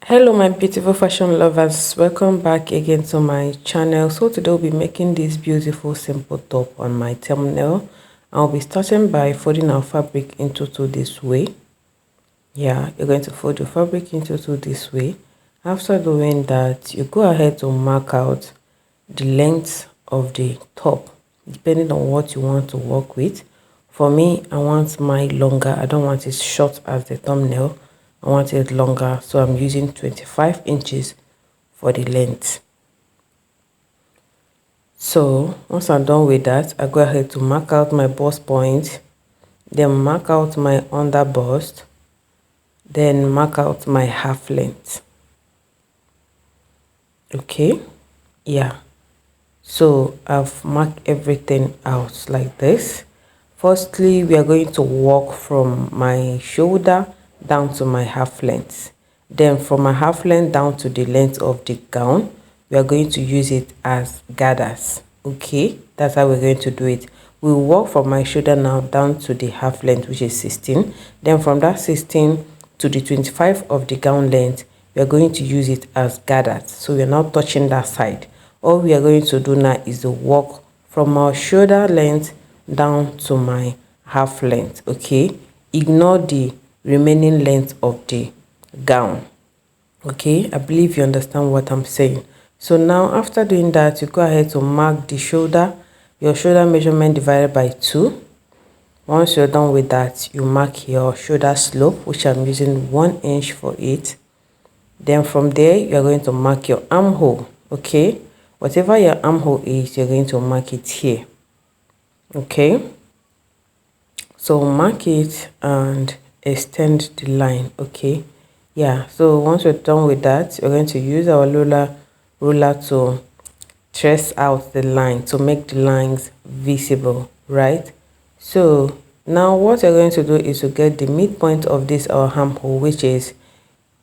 Hello my beautiful fashion lovers, welcome back again to my channel. So today we'll be making this beautiful simple top on my thumbnail. I'll be starting by folding our fabric into two this way. Yeah, you're going to fold your fabric into two this way. After doing that, you go ahead to mark out the length of the top depending on what you want to work with. For me, I want mine longer. I don't want it short as the thumbnail. I want it longer, so I'm using 25 inches for the length. So once I'm done with that, I go ahead to mark out my bust point, then mark out my under bust, then mark out my half length. Okay, yeah, so I've marked everything out like this. Firstly, we are going to walk from my shoulder down to my half length. Then from my half length down to the length of the gown, we are going to use it as gathers. Okay, that's how we're going to do it. We'll walk from my shoulder now down to the half length, which is 16. Then from that 16 to the 25 of the gown length, we are going to use it as gathers. So we are not touching that side. All we are going to do now is to walk from our shoulder length down to my half length. Okay, ignore the remaining length of the gown. Okay, I believe you understand what I'm saying. So now after doing that, you go ahead to mark the shoulder, your shoulder measurement divided by 2. Once you're done with that, you mark your shoulder slope, which I'm using 1 inch for it. Then from there, you're going to mark your armhole. Okay, whatever your armhole is, you're going to mark it here. Okay, so mark it and extend the line. Okay, yeah, so once we're done with that, we're going to use our ruler to trace out the line to make the lines visible, right? So now what we're going to do is to get the midpoint of this our armhole, which is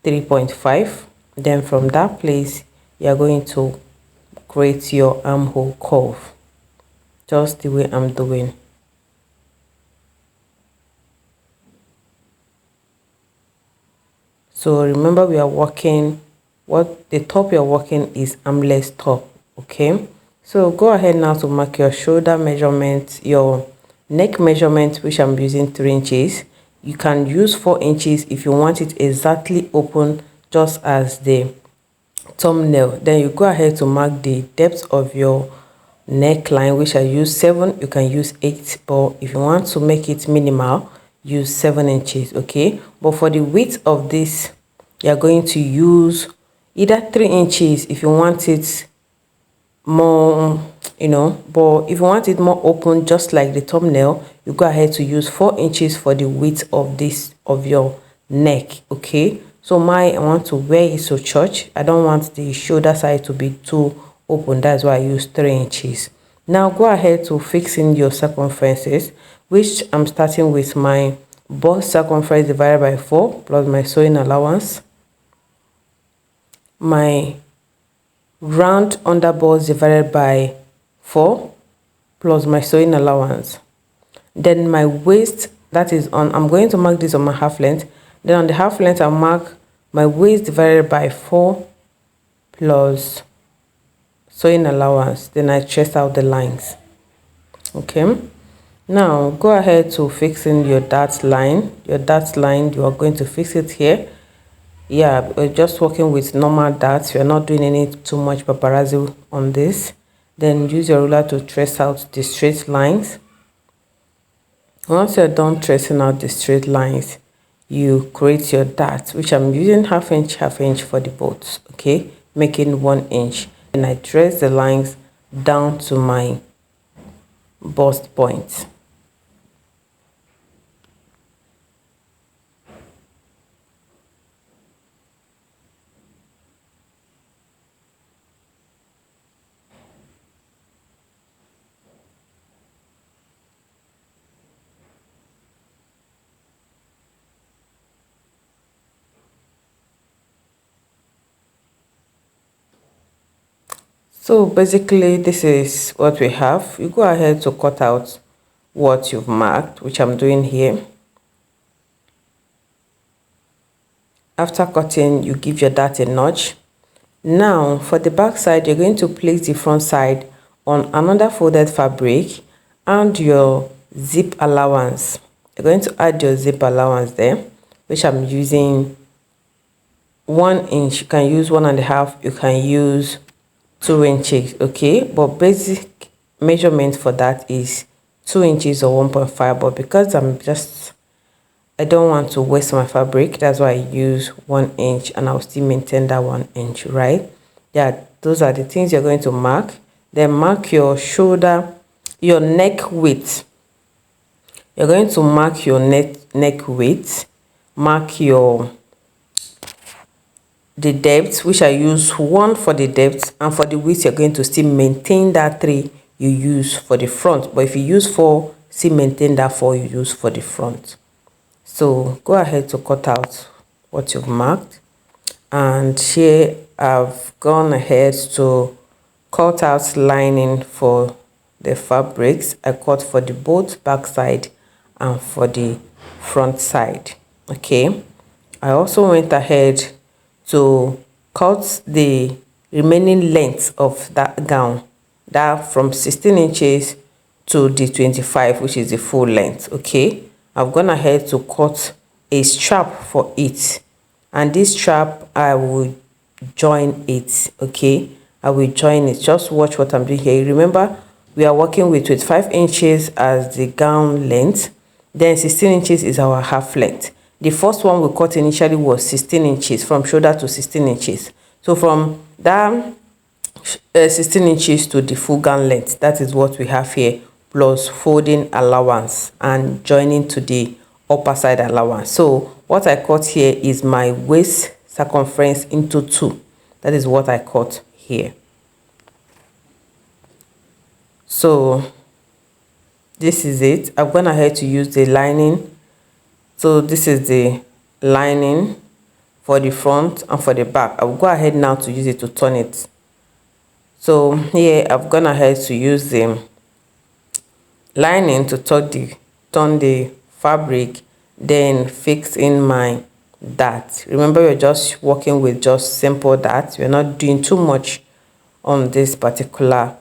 3.5. Then from that place, you're going to create your armhole curve just the way I'm doing. So remember, we are working, what the top you're working is armless top. Okay, so go ahead now to mark your shoulder measurement, your neck measurement, which I'm using 3 inches. You can use 4 inches if you want it exactly open, just as the thumbnail. Then you go ahead to mark the depth of your neckline, which I use 7. You can use 8, but if you want to make it minimal, use 7 inches. Okay, but for the width of this, you're going to use either 3 inches if you want it more, but if you want it more open, just like the thumbnail, you go ahead to use 4 inches for the width of this of your neck. Okay, so I want to wear it to church. I don't want the shoulder side to be too open. That's why I use 3 inches. Now go ahead to fix in your circumferences, which I'm starting with my bust circumference divided by 4 plus my sewing allowance, my round under bust divided by 4 plus my sewing allowance. Then my waist, that is on, I'm going to mark this on my half length. Then on the half length, I'll mark my waist divided by 4 plus sewing allowance. Then I trace out the lines. Okay, now go ahead to fix in your dart line. Your dart line, you are going to fix it here. Yeah, we're just working with normal darts. We're not doing any too much paparazzi on this. Then use your ruler to trace out the straight lines. Once you're done tracing out the straight lines, you create your dart, which I'm using half inch for the both. Okay, making 1 inch, and I trace the lines down to my bust point. So basically, this is what we have. You go ahead to cut out what you've marked, which I'm doing here. After cutting, you give your dart a notch. Now for the back side, you're going to place the front side on another folded fabric and your zip allowance. You're going to add your zip allowance there, which I'm using 1 inch. You can use 1.5, you can use 2 inches, okay, but basic measurement for that is 2 inches or 1.5, but because I don't want to waste my fabric, that's why I use 1 inch, and I'll still maintain that 1 inch, right? Yeah, those are the things you're going to mark. Then mark your shoulder, your neck width. You're going to mark your neck width, mark the depth, which I use 1 for the depth, and for the width you're going to still maintain that 3 you use for the front, but if you use 4, still maintain that 4 you use for the front. So go ahead to cut out what you've marked, and here I've gone ahead to cut out lining for the fabrics. I cut for the both back side and for the front side, okay. I also went ahead to cut the remaining length of that gown, that from 16 inches to the 25, which is the full length, okay. I've gone ahead to cut a strap for it, and this strap I will join it, okay. I will join it. Just watch what I'm doing here. Remember, we are working with 25 inches as the gown length, then 16 inches is our half length. The first one we cut initially was 16 inches, from shoulder to 16 inches. So from that 16 inches to the full gown length, that is what we have here, plus folding allowance and joining to the upper side allowance. So what I cut here is my waist circumference into 2. That is what I cut here. So this is it. I've gone ahead to use the lining. So this is the lining for the front and for the back. I'll go ahead now to use it to turn it. So here I've gone ahead to use the lining to turn the fabric, then fix in my dart. Remember, we're just working with just simple darts. We're not doing too much on this particular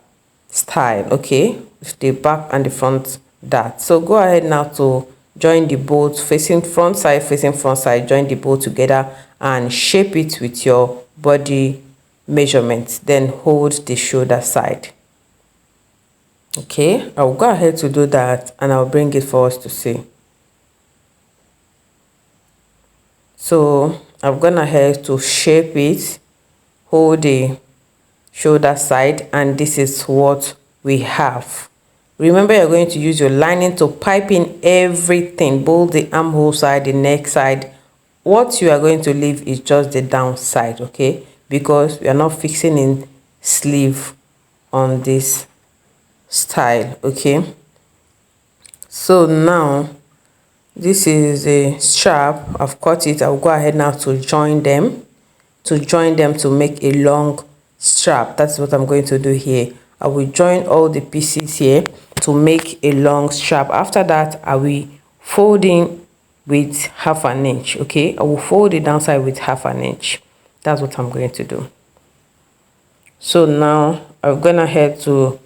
style, okay, with the back and the front dart. So go ahead now to join the both facing front side, join the both together and shape it with your body measurements, then hold the shoulder side. Okay, I'll go ahead to do that and I'll bring it for us to see. So I've gone ahead to shape it, hold the shoulder side, and this is what we have. Remember, you're going to use your lining to pipe in everything, both the armhole side, the neck side. What you are going to leave is just the down side, okay, because we are not fixing in sleeve on this style, okay. So now this is a strap. I've cut it. I'll go ahead now to join them to make a long strap. That's what I'm going to do here. I will join all the pieces here to make a long strap. After that, I will fold in with 1/2 inch, okay. I will fold the downside with 1/2 inch. That's what I'm going to do. So now I'm going ahead to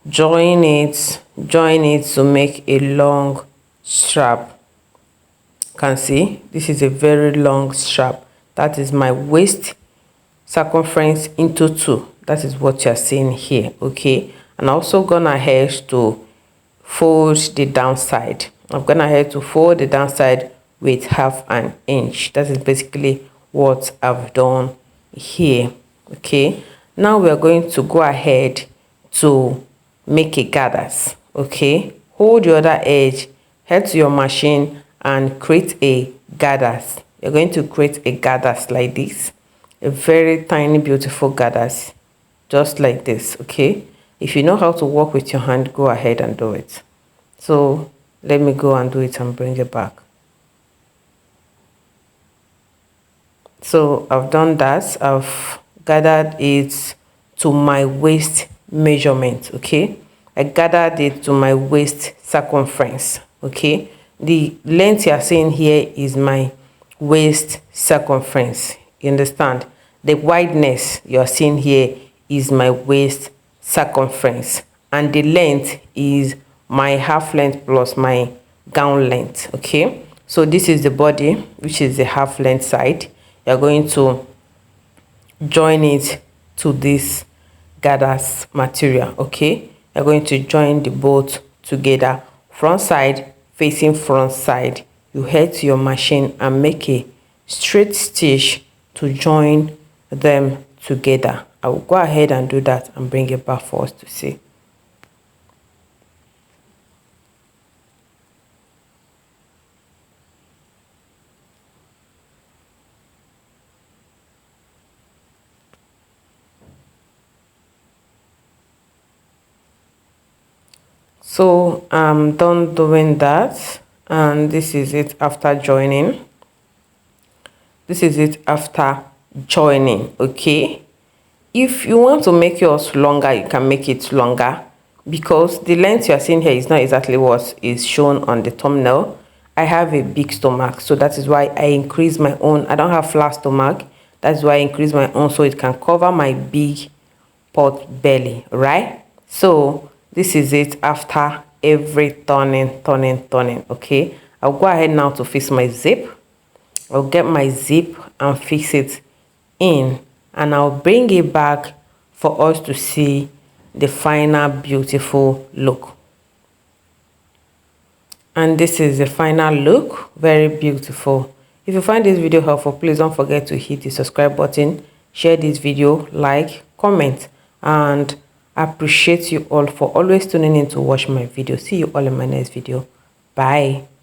join it to make a long strap. You can see this is a very long strap. That is my waist circumference into 2. That is what you're seeing here, okay. And also gone ahead to fold the downside. I've gone ahead to fold the downside with 1/2 inch. That is basically what I've done here, okay. Now we are going to go ahead to make a gathers, okay. Hold the other edge, head to your machine and create a gathers. You're going to create a gathers like this, a very tiny beautiful gathers, just like this, okay. If you know how to work with your hand, go ahead and do it. So let me go and do it and bring it back. So I've done that. I've gathered it to my waist measurement, okay. I gathered it to my waist circumference, okay. The length you are seeing here is my waist circumference. You understand? The wideness you're seeing here is my waist circumference, and the length is my half length plus my gown length. Okay, so this is the body, which is the half length side. You're going to join it to this gathers material. Okay, you're going to join the both together, front side facing front side. You head to your machine and make a straight stitch to join them together. I will go ahead and do that and bring it back for us to see. So I'm done doing that, and this is it after joining. This is it after joining. Okay, if you want to make yours longer, you can make it longer, because the length you are seeing here is not exactly what is shown on the thumbnail. I have a big stomach, so that is why I increase my own. I don't have flat stomach, that's why I increase my own so it can cover my big pot belly, right? So this is it after every turning. Okay, I'll go ahead now to fix my zip. I'll get my zip and fix it in, and I'll bring it back for us to see the final beautiful look. And this is the final look, very beautiful. If you find this video helpful, please don't forget to hit the subscribe button, share this video, like, comment, and I appreciate you all for always tuning in to watch my video. See you all in my next video. Bye.